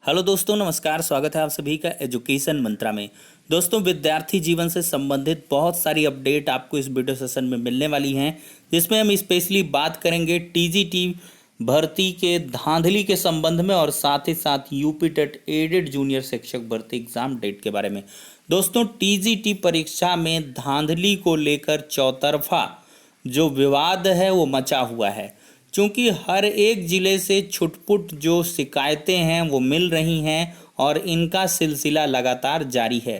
Hello दोस्तों, नमस्कार। स्वागत है आप सभी का एजुकेशन मंत्रा में। दोस्तों, विद्यार्थी जीवन से संबंधित बहुत सारी अपडेट आपको इस वीडियो सेशन में मिलने वाली हैं, जिसमें हम स्पेशली बात करेंगे टीजीटी भर्ती के धांधली के संबंध में और साथ ही साथ यूपी टेट एडेड जूनियर शिक्षक भर्ती एग्जाम डेट के बारे में। दोस्तों, टीजीटी परीक्षा में धांधली को लेकर चौतरफा जो विवाद है वो मचा हुआ है, क्योंकि हर एक ज़िले से छुटपुट जो शिकायतें हैं वो मिल रही हैं और इनका सिलसिला लगातार जारी है।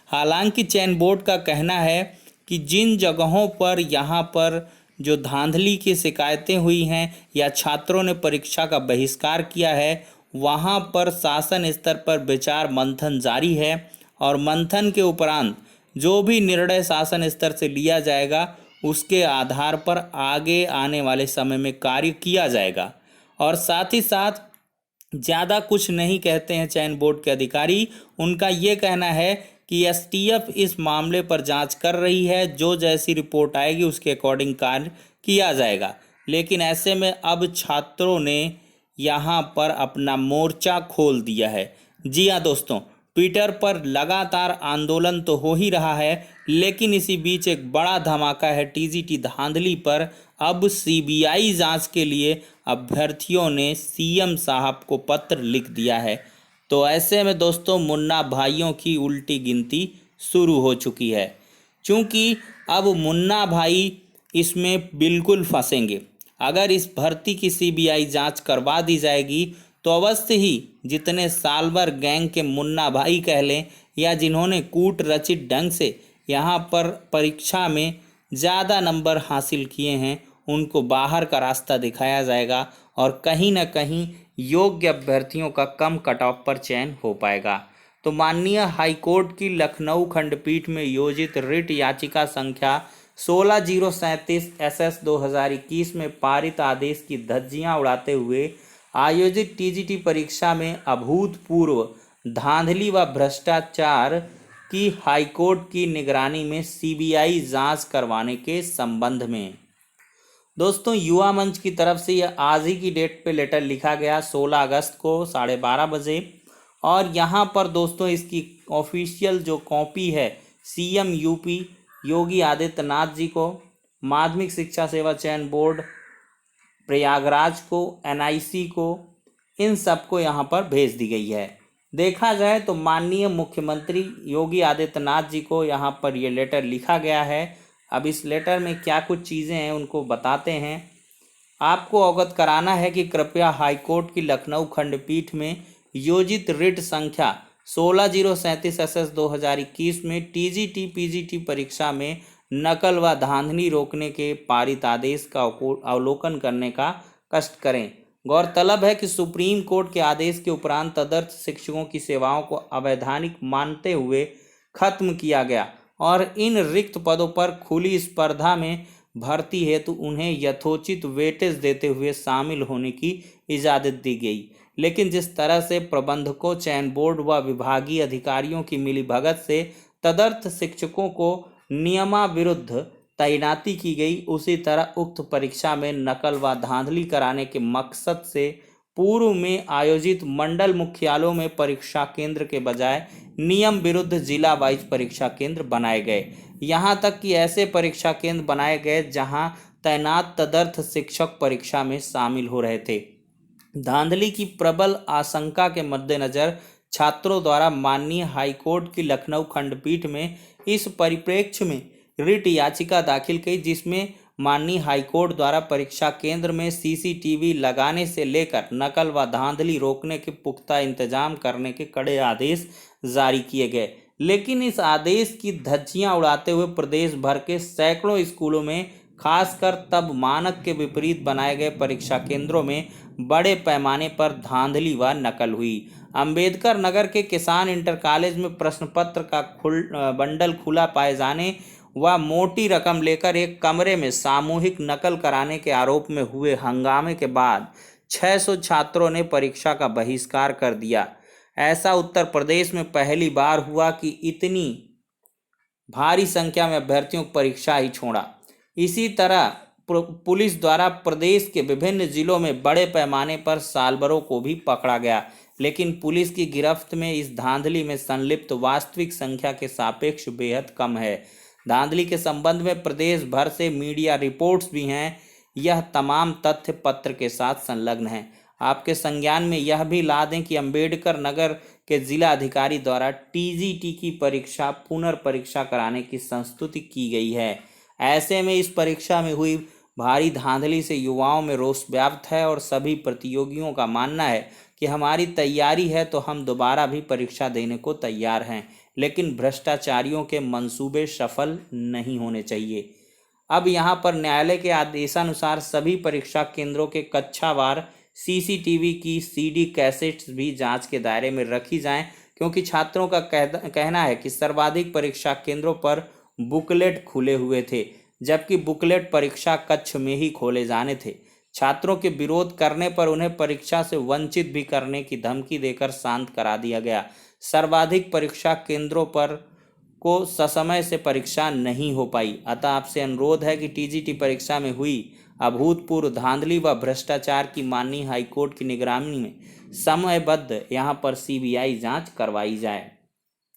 हालांकि चयन बोर्ड का कहना है कि जिन जगहों पर यहाँ पर जो धांधली की शिकायतें हुई हैं या छात्रों ने परीक्षा का बहिष्कार किया है, वहाँ पर शासन स्तर पर विचार मंथन जारी है और मंथन के उपरांत जो भी निर्णय शासन स्तर से लिया जाएगा उसके आधार पर आगे आने वाले समय में कार्य किया जाएगा। और साथ ही साथ ज़्यादा कुछ नहीं कहते हैं चयन बोर्ड के अधिकारी। उनका ये कहना है कि एसटीएफ इस मामले पर जांच कर रही है, जो जैसी रिपोर्ट आएगी उसके अकॉर्डिंग कार्य किया जाएगा। लेकिन ऐसे में अब छात्रों ने यहाँ पर अपना मोर्चा खोल दिया है। जी हाँ दोस्तों, ट्विटर पर लगातार आंदोलन तो हो ही रहा है, लेकिन इसी बीच एक बड़ा धमाका है टीजीटी धांधली पर। अब सीबीआई जांच के लिए अभ्यर्थियों ने सीएम साहब को पत्र लिख दिया है। तो ऐसे में दोस्तों, मुन्ना भाइयों की उल्टी गिनती शुरू हो चुकी है, क्योंकि अब मुन्ना भाई इसमें बिल्कुल फंसेंगे। अगर इस भर्ती की सीबीआई जांच करवा दी जाएगी तो अवश्य ही जितने साल भर गैंग के मुन्ना भाई कह लें या जिन्होंने कूट रचित ढंग से यहाँ पर परीक्षा में ज़्यादा नंबर हासिल किए हैं, उनको बाहर का रास्ता दिखाया जाएगा और कहीं न कहीं योग्य अभ्यर्थियों का कम कट ऑफ पर चयन हो पाएगा। तो माननीय हाईकोर्ट की लखनऊ खंडपीठ में योजित रिट याचिका संख्या 16037 SS 2021 में पारित आदेश की धज्जियां उड़ाते हुए आयोजित टीजीटी परीक्षा में अभूतपूर्व धांधली व भ्रष्टाचार की हाईकोर्ट की निगरानी में सीबीआई जांच करवाने के संबंध में दोस्तों, युवा मंच की तरफ से यह आज ही की डेट पे लेटर लिखा गया 16 अगस्त को 12:30 बजे। और यहाँ पर दोस्तों इसकी ऑफिशियल जो कॉपी है सीएम यूपी योगी आदित्यनाथ जी को, माध्यमिक शिक्षा सेवा चयन बोर्ड प्रयागराज को, एनआईसी को, इन सबको यहाँ पर भेज दी गई है। देखा जाए तो माननीय मुख्यमंत्री योगी आदित्यनाथ जी को यहाँ पर ये लेटर लिखा गया है। अब इस लेटर में क्या कुछ चीज़ें हैं उनको बताते हैं। आपको अवगत कराना है कि कृपया हाईकोर्ट की लखनऊ खंडपीठ में योजित रिट संख्या 16037 SS 2021 में टीजीटी पीजीटी परीक्षा में नकल व धांधली रोकने के पारित आदेश का अवलोकन करने का कष्ट करें। गौरतलब है कि सुप्रीम कोर्ट के आदेश के उपरांत तदर्थ शिक्षकों की सेवाओं को अवैधानिक मानते हुए खत्म किया गया और इन रिक्त पदों पर खुली स्पर्धा में भर्ती हेतु उन्हें यथोचित वेटेज देते हुए शामिल होने की इजाज़त दी गई। लेकिन जिस तरह से प्रबंधकों, चयन बोर्ड व विभागीय अधिकारियों की मिलीभगत से तदर्थ शिक्षकों को नियमाविरुद्ध तैनाती की गई, उसी तरह उक्त परीक्षा में नकल व धांधली कराने के मकसद से पूर्व में आयोजित मंडल मुख्यालयों में परीक्षा केंद्र के बजाय नियम विरुद्ध जिला वाइज परीक्षा केंद्र बनाए गए। यहाँ तक कि ऐसे परीक्षा केंद्र बनाए गए जहाँ तैनात तदर्थ शिक्षक परीक्षा में शामिल हो रहे थे। धांधली की प्रबल आशंका के मद्देनजर छात्रों द्वारा माननीय हाईकोर्ट की लखनऊ खंडपीठ में इस परिप्रेक्ष्य में रिट याचिका दाखिल की, जिसमें माननीय हाईकोर्ट द्वारा परीक्षा केंद्र में सीसीटीवी लगाने से लेकर नकल व धांधली रोकने के पुख्ता इंतजाम करने के कड़े आदेश जारी किए गए। लेकिन इस आदेश की धज्जियां उड़ाते हुए प्रदेश भर के सैकड़ों स्कूलों में, खासकर तब मानक के विपरीत बनाए गए परीक्षा केंद्रों में बड़े पैमाने पर धांधली व नकल हुई। अंबेडकर नगर के किसान इंटर कॉलेज में प्रश्न पत्र का बंडल खुला पाए जाने व मोटी रकम लेकर एक कमरे में सामूहिक नकल कराने के आरोप में हुए हंगामे के बाद 600 छात्रों ने परीक्षा का बहिष्कार कर दिया। ऐसा उत्तर प्रदेश में पहली बार हुआ कि इतनी भारी संख्या में अभ्यर्थियों को परीक्षा ही छोड़ा। इसी तरह पुलिस द्वारा प्रदेश के विभिन्न जिलों में बड़े पैमाने पर सालबरों को भी पकड़ा गया, लेकिन पुलिस की गिरफ्त में इस धांधली में संलिप्त वास्तविक संख्या के सापेक्ष बेहद कम है। धांधली के संबंध में प्रदेश भर से मीडिया रिपोर्ट्स भी हैं। यह तमाम तथ्य पत्र के साथ संलग्न है। आपके संज्ञान में यह भी ला दें कि अंबेडकर नगर के जिला अधिकारी द्वारा टीजीटी की परीक्षा पुनर्परीक्षा कराने की संस्तुति की गई है। ऐसे में इस परीक्षा में हुई भारी धांधली से युवाओं में रोष व्याप्त है और सभी प्रतियोगियों का मानना है कि हमारी तैयारी है तो हम दोबारा भी परीक्षा देने को तैयार हैं, लेकिन भ्रष्टाचारियों के मंसूबे सफल नहीं होने चाहिए। अब यहाँ पर न्यायालय के आदेशानुसार सभी परीक्षा केंद्रों के कक्षावार सीसीटीवी की सीडी कैसेट्स भी जांच के दायरे में रखी जाएं, क्योंकि छात्रों का कहना है कि सर्वाधिक परीक्षा केंद्रों पर बुकलेट खुले हुए थे, जबकि बुकलेट परीक्षा कक्ष में ही खोले जाने थे। छात्रों के विरोध करने पर उन्हें परीक्षा से वंचित भी करने की धमकी देकर शांत करा दिया गया। सर्वाधिक परीक्षा केंद्रों पर को ससमय से परीक्षा नहीं हो पाई। अतः आपसे अनुरोध है कि टीजीटी परीक्षा में हुई अभूतपूर्व धांधली व भ्रष्टाचार की माननीय हाईकोर्ट की निगरानी में समयबद्ध यहाँ पर सीबीआई जांच करवाई जाए,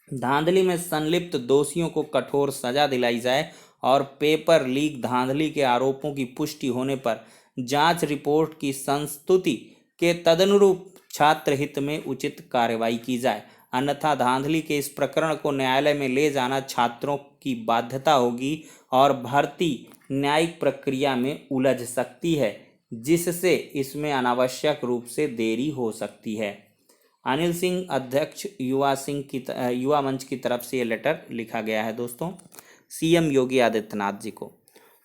धांधली में संलिप्त दोषियों को कठोर सजा दिलाई जाए और पेपर लीक धांधली के आरोपों की पुष्टि होने पर जांच रिपोर्ट की संस्तुति के तदनुरूप छात्र हित में उचित कार्रवाई की जाए। अन्यथा धांधली के इस प्रकरण को न्यायालय में ले जाना छात्रों की बाध्यता होगी और भर्ती न्यायिक प्रक्रिया में उलझ सकती है, जिससे इसमें अनावश्यक रूप से देरी हो सकती है। अनिल सिंह, अध्यक्ष युवा मंच की तरफ से ये लेटर लिखा गया है दोस्तों सीएम योगी आदित्यनाथ जी को।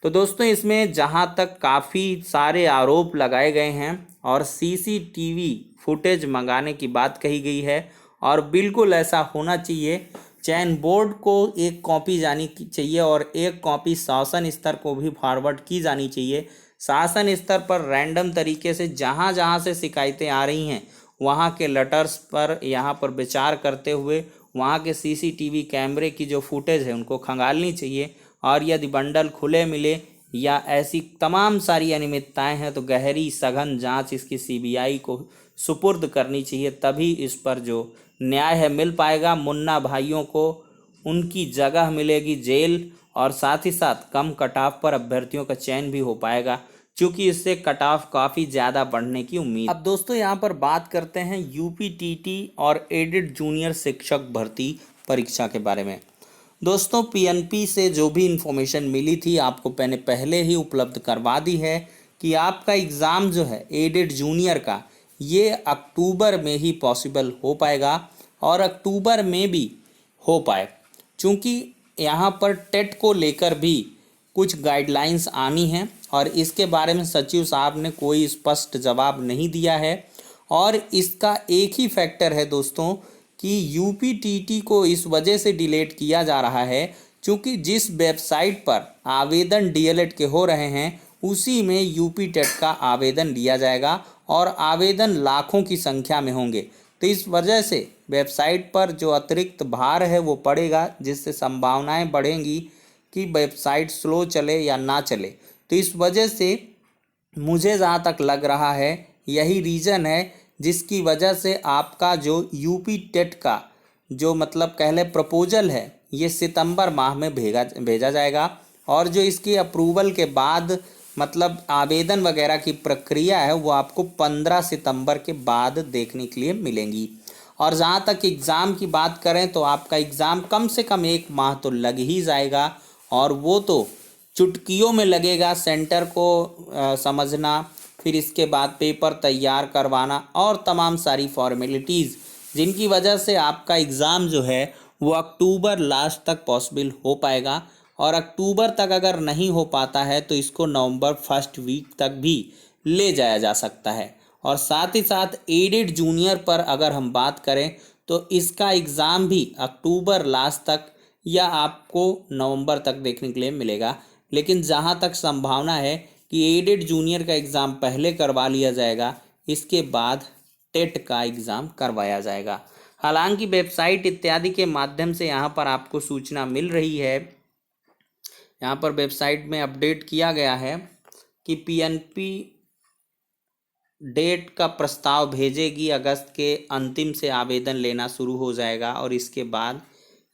तो दोस्तों इसमें जहां तक काफ़ी सारे आरोप लगाए गए हैं और सीसीटीवी फुटेज मंगाने की बात कही गई है और बिल्कुल ऐसा होना चाहिए। चयन बोर्ड को एक कॉपी जानी चाहिए और एक कॉपी शासन स्तर को भी फॉरवर्ड की जानी चाहिए। शासन स्तर पर रैंडम तरीके से जहां जहां से शिकायतें आ रही हैं वहां के लेटर्स पर यहाँ पर विचार करते हुए वहां के सीसीटीवी कैमरे की जो फुटेज है उनको खंगालनी चाहिए और यदि बंडल खुले मिले या ऐसी तमाम सारी अनियमितताएं हैं तो गहरी सघन जांच इसकी सीबीआई को सुपुर्द करनी चाहिए, तभी इस पर जो न्याय है मिल पाएगा। मुन्ना भाइयों को उनकी जगह मिलेगी जेल और साथ ही साथ कम कटाव पर अभ्यर्थियों का चयन भी हो पाएगा, क्योंकि इससे कटाव काफ़ी ज़्यादा बढ़ने की उम्मीद। अब दोस्तों यहाँ पर बात करते हैं यूपीटीटी और एडेड जूनियर शिक्षक भर्ती परीक्षा के बारे में। दोस्तों पीएनपी से जो भी इन्फॉर्मेशन मिली थी आपको मैंने पहले ही उपलब्ध करवा दी है कि आपका एग्ज़ाम जो है एडेड जूनियर का ये अक्टूबर में ही पॉसिबल हो पाएगा और अक्टूबर में भी हो पाए, क्योंकि यहाँ पर टेट को लेकर भी कुछ गाइडलाइंस आनी हैं और इसके बारे में सचिव साहब ने कोई स्पष्ट जवाब नहीं दिया है। और इसका एक ही फैक्टर है दोस्तों कि यूपीटीटी को इस वजह से डिलीट किया जा रहा है क्योंकि जिस वेबसाइट पर आवेदन डीएलएड के हो रहे हैं उसी में यूपी टेट का आवेदन लिया जाएगा और आवेदन लाखों की संख्या में होंगे। तो इस वजह से वेबसाइट पर जो अतिरिक्त भार है वो पड़ेगा, जिससे संभावनाएं बढ़ेंगी कि वेबसाइट स्लो चले या ना चले। तो इस वजह से मुझे जहाँ तक लग रहा है यही रीज़न है जिसकी वजह से आपका जो यूपी टेट का जो मतलब कह लें प्रपोजल है ये सितंबर माह में भेजा जाएगा और जो इसकी अप्रूवल के बाद मतलब आवेदन वगैरह की प्रक्रिया है वो आपको 15 सितंबर के बाद देखने के लिए मिलेंगी। और जहाँ तक एग्ज़ाम की बात करें तो आपका एग्ज़ाम कम से कम 1 माह तो लग ही जाएगा और वो तो चुटकियों में लगेगा। सेंटर को समझना, फिर इसके बाद पेपर तैयार करवाना और तमाम सारी फॉर्मेलिटीज़, जिनकी वजह से आपका एग्ज़ाम जो है वो अक्टूबर लास्ट तक पॉसिबल हो पाएगा। और अक्टूबर तक अगर नहीं हो पाता है तो इसको नवंबर फर्स्ट वीक तक भी ले जाया जा सकता है। और साथ ही साथ एडेड जूनियर पर अगर हम बात करें तो इसका एग्ज़ाम भी अक्टूबर लास्ट तक या आपको नवंबर तक देखने के लिए मिलेगा। लेकिन जहां तक संभावना है कि एडेड जूनियर का एग्ज़ाम पहले करवा लिया जाएगा, इसके बाद टेट का एग्ज़ाम करवाया जाएगा। हालांकि वेबसाइट इत्यादि के माध्यम से यहाँ पर आपको सूचना मिल रही है, यहाँ पर वेबसाइट में अपडेट किया गया है कि पीएनपी डेट का प्रस्ताव भेजेगी, अगस्त के अंतिम से आवेदन लेना शुरू हो जाएगा और इसके बाद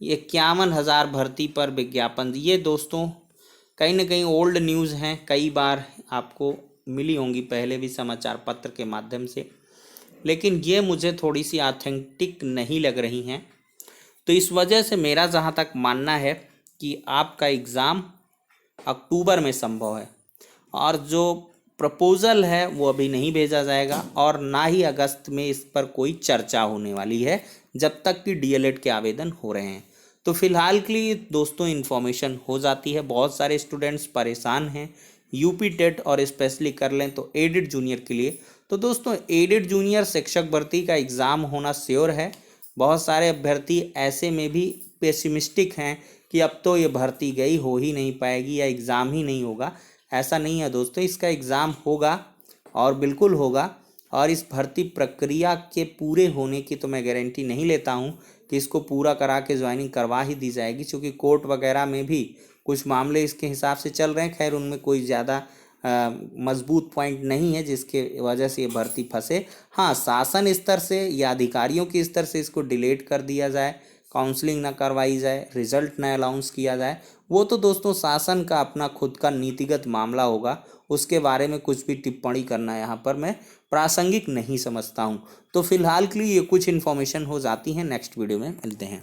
51,000 भर्ती पर विज्ञापन। ये दोस्तों कहीं ना कहीं ओल्ड न्यूज़ हैं, कई बार आपको मिली होंगी पहले भी समाचार पत्र के माध्यम से, लेकिन ये मुझे थोड़ी सी ऑथेंटिक नहीं लग रही हैं। तो इस वजह से मेरा जहाँ तक मानना है कि आपका एग्ज़ाम अक्टूबर में संभव है और जो प्रपोज़ल है वो अभी नहीं भेजा जाएगा और ना ही अगस्त में इस पर कोई चर्चा होने वाली है जब तक कि डीएलएड के आवेदन हो रहे हैं। तो फिलहाल के लिए दोस्तों इन्फॉर्मेशन हो जाती है। बहुत सारे स्टूडेंट्स परेशान हैं यूपी टेट और स्पेशली कर लें तो एडेड जूनियर के लिए। तो दोस्तों एडेड जूनियर शिक्षक भर्ती का एग्ज़ाम होना श्योर है। बहुत सारे अभ्यर्थी ऐसे में भी पेसिमिस्टिक हैं कि अब तो ये भर्ती गई, हो ही नहीं पाएगी या एग्ज़ाम ही नहीं होगा। ऐसा नहीं है दोस्तों, इसका एग्ज़ाम होगा और बिल्कुल होगा। और इस भर्ती प्रक्रिया के पूरे होने की तो मैं गारंटी नहीं लेता हूँ कि इसको पूरा करा के ज्वाइनिंग करवा ही दी जाएगी, क्योंकि कोर्ट वगैरह में भी कुछ मामले इसके हिसाब से चल रहे हैं। खैर उनमें कोई ज़्यादा मजबूत पॉइंट नहीं है जिसके वजह से ये भर्ती फंसे। हाँ, शासन स्तर से या अधिकारियों के स्तर से इसको डिलेट कर दिया जाए, काउंसलिंग ना करवाई जाए, रिजल्ट ना अनाउंस किया जाए, वो तो दोस्तों शासन का अपना खुद का नीतिगत मामला होगा। उसके बारे में कुछ भी टिप्पणी करना यहाँ पर मैं प्रासंगिक नहीं समझता हूँ। तो फिलहाल के लिए ये कुछ इन्फॉर्मेशन हो जाती है, नेक्स्ट वीडियो में मिलते हैं।